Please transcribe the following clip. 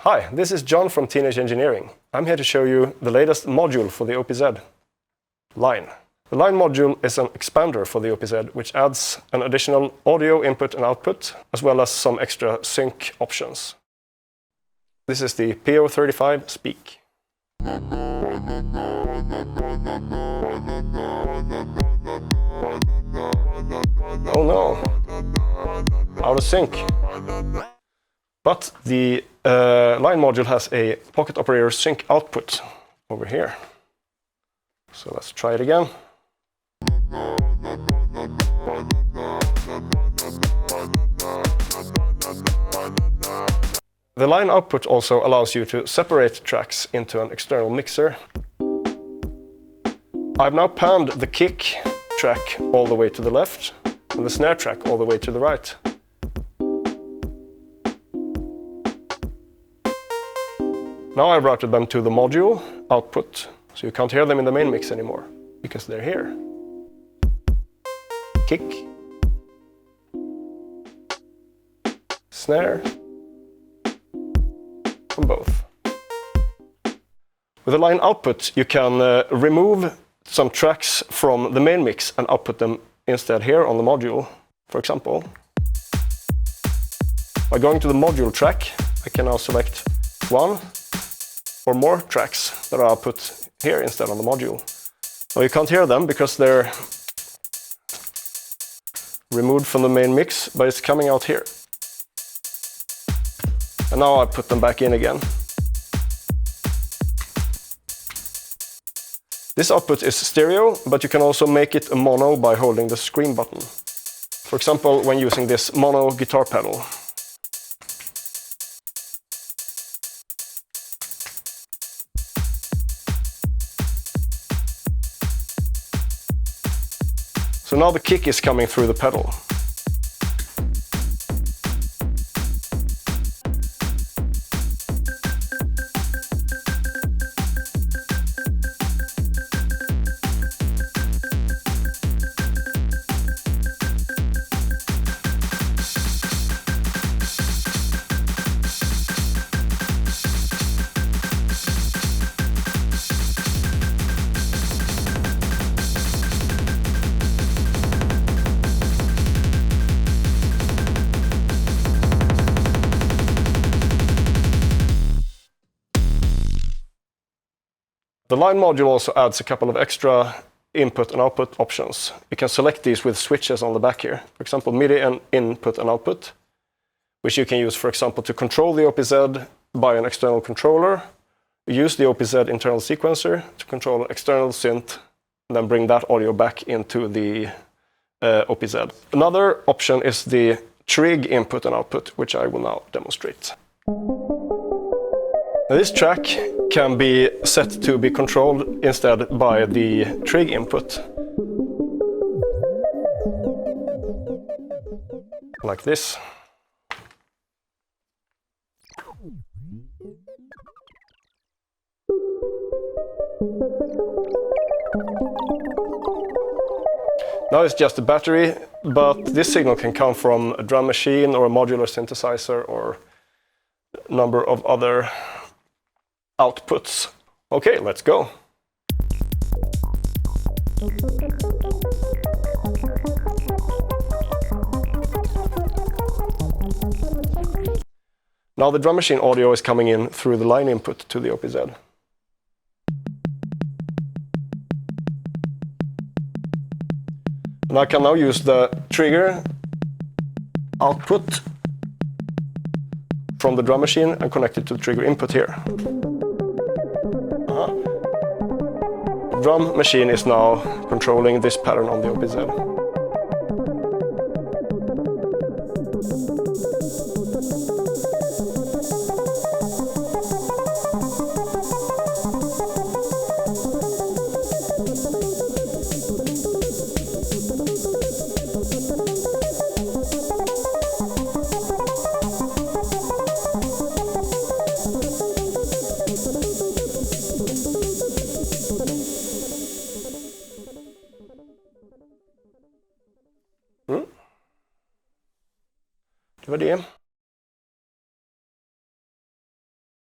Hi, this is John from Teenage Engineering. I'm here to show you the latest module for the OPZ, Line. The Line module is an expander for the OPZ which adds an additional audio input and output as well as some extra sync options. This is the PO35 Speak. Oh no, out of sync. But the Line module has a Pocket Operator sync output over here. So let's try it again. The Line output also allows you to separate tracks into an external mixer. I've now panned the kick track all the way to the left and the snare track all the way to the right. Now I've routed them to the module output, so you can't hear them in the main mix anymore, because they're here. Kick, snare, and both. With the Line output, you can remove some tracks from the main mix and output them instead here on the module. For example, by going to the module track, I can now select one or more tracks that are output here instead on the module. Now you can't hear them because they're removed from the main mix, but it's coming out here. And now I put them back in again. This output is stereo, but you can also make it a mono by holding the screen button. For example, when using this mono guitar pedal. So now the kick is coming through the pedal. The Line module also adds a couple of extra input and output options. You can select these with switches on the back here. For example, MIDI and input and output, which you can use, for example, to control the OPZ by an external controller. You use the OPZ internal sequencer to control an external synth, and then bring that audio back into the OPZ. Another option is the trig input and output, which I will now demonstrate. Now, this track can be set to be controlled instead by the trig input. Like this. Now it's just a battery, but this signal can come from a drum machine or a modular synthesizer or a number of other outputs. Okay, let's go. Now the drum machine audio is coming in through the Line input to the OPZ. And I can now use the trigger output from the drum machine and connect it to the trigger input here. The drum machine is now controlling this pattern on the OPZ. Det var det.